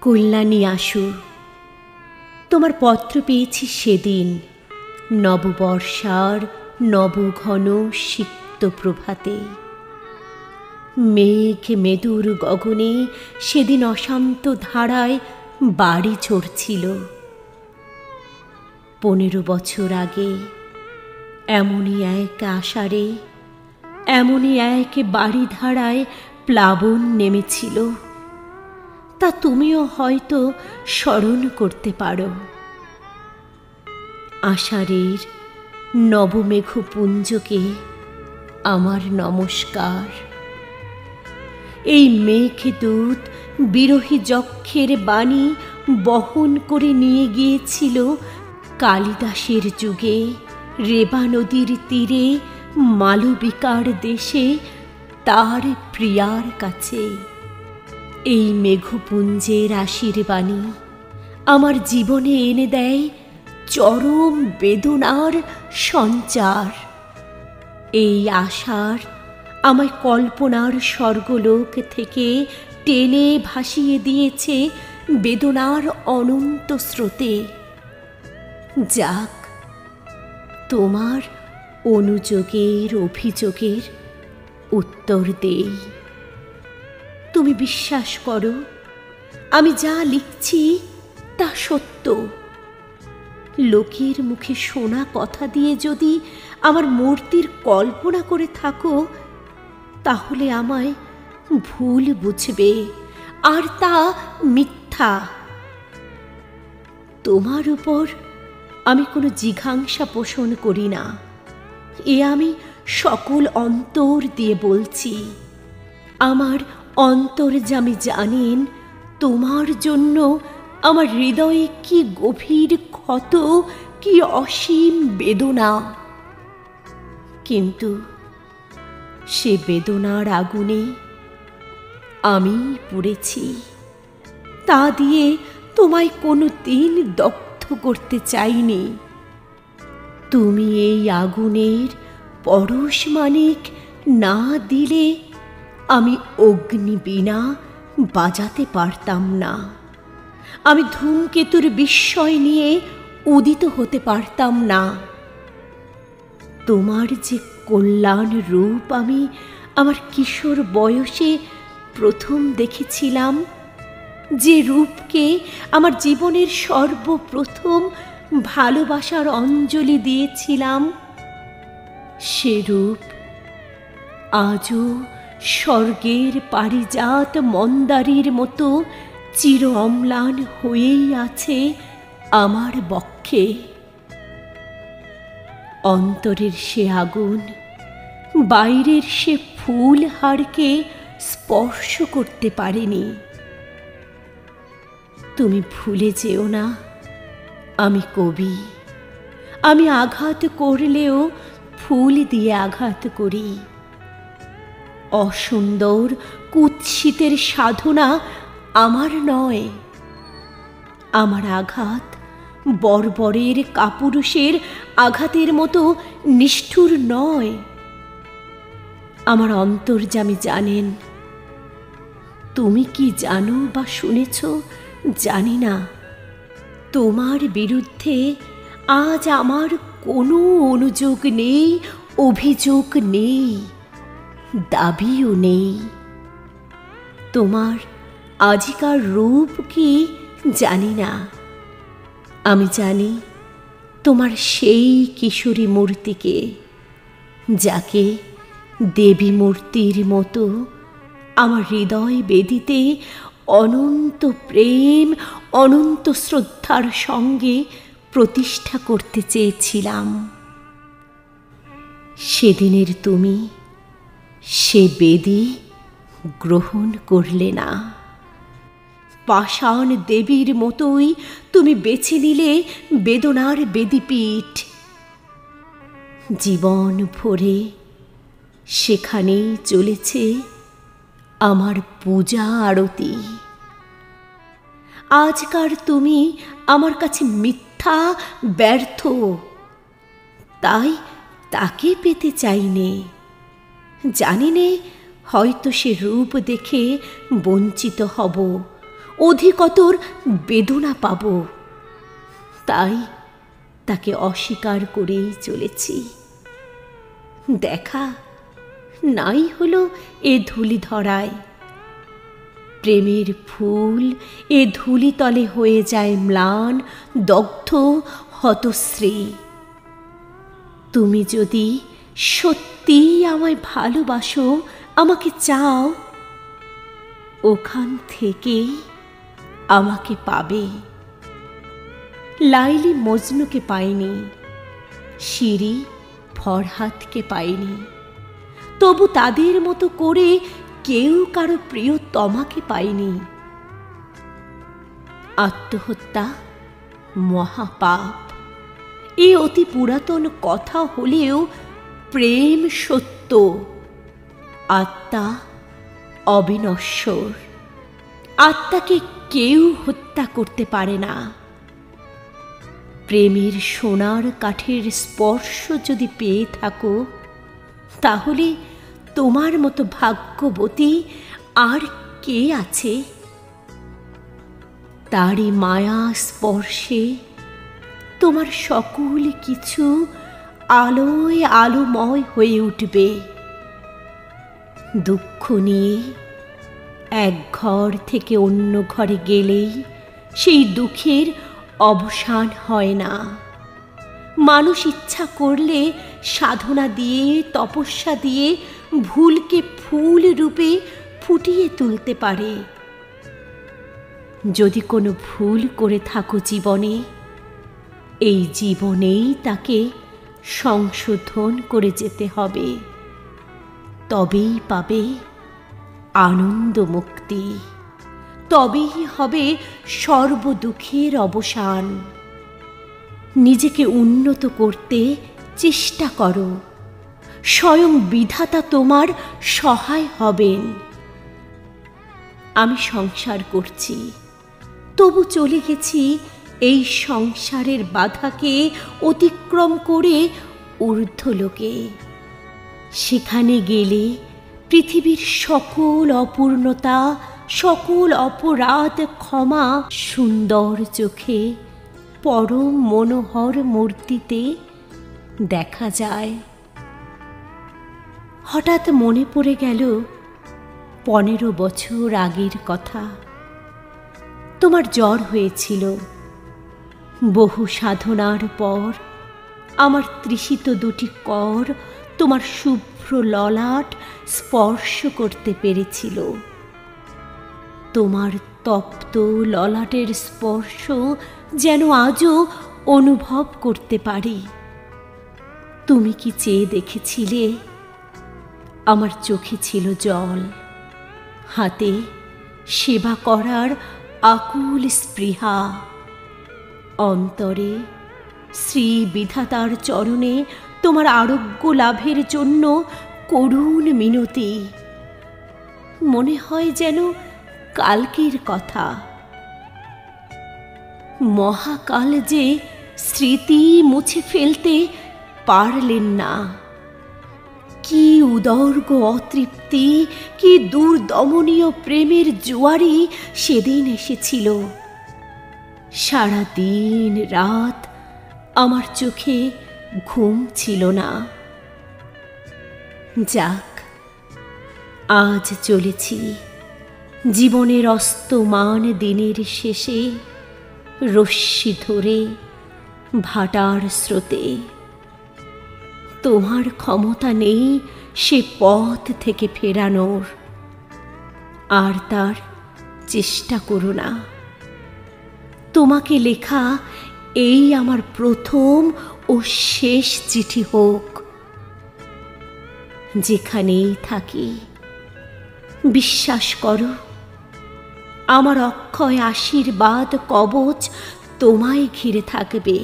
কল্যাণী আসু, তোমার পত্র পেয়েছি সেদিন, নববর্ষার নবঘন সিক্ত প্রভাতে। মেঘ মেদুর গগনে সেদিন অশান্ত ধারায় বাড়ি চড়ছিল। 15 বছর আগে এমনই এক আষাঢ়ে, এমনই এক বাড়ি ধারায় প্লাবন নেমেছিল। তা তুমিও হয়তো স্মরণ করতে পারো। আষাঢ়ের নবমেঘপুঞ্জকে আমার নমস্কার। এই মেঘদূত বিরহী যক্ষের বাণী বহন করে নিয়ে গিয়েছিল কালিদাসের যুগে রেবা নদীর তীরে মালবিকার দেশে তার প্রিয়ার কাছে। এই মেঘপুঞ্জের আশীর্বাণী আমার জীবনে এনে দেয় চরম বেদনার সঞ্চার। এই আশার আমায় কল্পনার স্বর্গলোক থেকে টেনে ভাসিয়ে দিয়েছে বেদনার অনন্ত স্রোতে। যাক, তোমার অনুযোগের অভিযোগের উত্তর দেই। তুমি বিশ্বাস করো, আমি যা লিখছি তা সত্য। লোকের মুখে শোনা কথা দিয়ে যদি আমার মূর্তির কল্পনা করে থাকো, তাহলে আমায় ভুল বুঝবে, আর তা মিথ্যা। তোমার উপর আমি কোনো জিঘাংসা পোষণ করি না, এ আমি সকল অন্তর দিয়ে বলছি। আমার অন্তর্যামী জানেন তোমার জন্য আমার হৃদয়ে কি গভীর ক্ষত, কি অসীম বেদনা। কিন্তু সে বেদনার আগুনে আমি পুড়েছি। তা দিয়ে তোমায় কোনো দিন দগ্ধ করতে চাইনি। তুমি এই আগুনের পরশমানিক না দিলে আমি অগ্নিবীণা বাজাতে পারতাম না। আমি ধূমকেতুর বিস্ময় নিয়ে উদিত হতে পারতাম না। তোমার যে কল্যাণ রূপ আমি আমার কিশোর বয়সে প্রথম দেখেছিলাম, যে রূপকে আমার জীবনের সর্বপ্রথম ভালোবাসার অঞ্জলি দিয়েছিলাম, সে রূপ আজও স্বর্গের পারিজাত মন্দারীর মতো চির অম্লান হয়েই আছে আমার বক্ষে। অন্তরের সে আগুন বাইরের সে ফুল হারকে স্পর্শ করতে পারেনি। তুমি ভুলে যেও না, আমি কবি। আমি আঘাত করলেও ফুল দিয়ে আঘাত করি। অসুন্দর কুৎসিতের সাধনা আমার নয়। আমার আঘাত বর্বরের কাপুরুষের আঘাতের মতো নিষ্ঠুর নয়। আমার অন্তর্যামী জানেন। তুমি কি জানো বা শুনেছ জানি না, তোমার বিরুদ্ধে আজ আমার কোনো অনুযোগ নেই, অভিযোগ নেই, দাবিও নেই। তোমার আজিকার রূপ কি জানি না। আমি জানি তোমার সেই কিশোরী মূর্তিকে, যাকে দেবী মূর্তির মতো আমার হৃদয় বেদিতে অনন্ত প্রেম, অনন্ত শ্রদ্ধার সঙ্গে প্রতিষ্ঠা করতে চেয়েছিলাম। সেদিনের তুমি সে বেদি গ্রহণ করলে না। পাষাণ দেবীর মতোই তুমি বেছে নিলে বেদনার বেদিপীঠ। জীবন ভরে সেখানেই চলেছে আমার পূজা আরতি। আজকার তুমি আমার কাছে মিথ্যা, ব্যর্থ, তাই তাকে পেতে চাইনে। জানি নে হয়তো সে রূপ দেখে বঞ্চিত হব, অধিকতর বেদনা পাব, তাই তাকে অস্বীকার করেই চলেছি। দেখা নাই হলো এ ধূলি ধরায়, প্রেমের ফুল এ ধূলিতলে হয়ে যায় ম্লান, দগ্ধ, হতশ্রী। তুমি যদি সত্যিই আমায় ভালোবাসো, আমাকে চাও, ওখান থেকেই আমাকে পাবে। লাইলি মজনুকে পায়নি, শিরি ফরহাদকে পায়নি, তবু তাদের মতো করে কেউ কারো প্রিয়তমাকে পায়নি। আত্মহত্যা মহাপাপ, এ অতি পুরাতন কথা হলেও প্রেম সত্য, আত্মা অবিনশ্বর। আত্মাকে কেউ হত্যা করতে পারে না। প্রেমের সোনার কাঠের স্পর্শ যদি পেয়ে থাকো, তাহলে তোমার মতো ভাগ্যবতী আর কে আছে? তারই মায়া স্পর্শে তোমার সকল কিছু আলোয় আলোময় হয়ে উঠবে। দুঃখ নিয়ে এক ঘর থেকে অন্য ঘরে গেলেই সেই দুঃখের অবসান হয় না। মানুষ ইচ্ছা করলে সাধনা দিয়ে, তপস্যা দিয়ে ভুলকে ফুল রূপে ফুটিয়ে তুলতে পারে। যদি কোনো ভুল করে থাকো জীবনে, এই জীবনেই তাকে সংশোধন করে যেতে হবে, তবেই পাবে আনন্দ মুক্তি, তবেই হবে সর্বদুঃখের অবসান। নিজেকে উন্নত করতে চেষ্টা করো, স্বয়ং বিধাতা তোমার সহায় হবেন। আমি সংসার করছি, তবু চলে গেছি এই সংসারের বাধাকে অতিক্রম করে ঊর্ধ্বলোকে। সেখানে গেলে পৃথিবীর সকল অপূর্ণতা, সকল অপরাধ ক্ষমা সুন্দর চোখে পরম মনোহর মূর্তিতে দেখা যায়। হঠাৎ মনে পড়ে গেল 15 বছর আগের কথা। তোমার জ্বর হয়েছিল। বহু সাধনার পর আমার তৃষিত দুটি কর তোমার শুভ্র ললাট স্পর্শ করতে পেরেছিল। তোমার তপ্ত ললাটের স্পর্শ যেন আজও অনুভব করতে পারি। তুমি কি চেয়ে দেখেছিলে? আমার চোখে ছিল জল, হাতে সেবা করার আকুল স্পৃহা, অন্তরে শ্রী বিধাতার চরণে তোমার আরোগ্য লাভের জন্য করুণ মিনতি। মনে হয় যেন কালকের কথা। মহাকাল যে স্মৃতি মুছে ফেলতে পারলেন না। কি উদর্গ অতৃপ্তি, কি দুর্দমনীয় প্রেমের জোয়ারি সেদিন এসেছিল। সারা দিন রাত আমার চোখে ঘুম ছিল না। যাক, আজ চলেছি জীবনের অস্তমান দিনের শেষে, রশ্মি ধরে ভাটার স্রোতে। তোমার ক্ষমতা নেই সে পথ থেকে ফেরানোর, আর তার চেষ্টা করো না। তোমাকে লেখা এই আমার প্রথম ও শেষ চিঠি হোক। যেখানেই থাকি বিশ্বাস করো, আমার অক্ষয় আশীর্বাদ কবচ তোমায় ঘিরে থাকবে।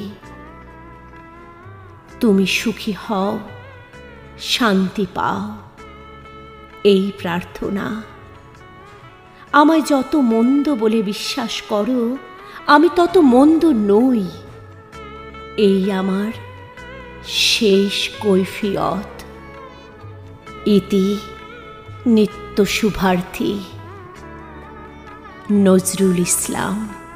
তুমি সুখী হও, শান্তি পাও, এই প্রার্থনা। আমায় যত মন্দ বলে বিশ্বাস করো, আমি তত মন্দ নই, এই আমার শেষ কৈফিয়ত। ইতি নিত্য শুভার্থী। নজরুল ইসলাম।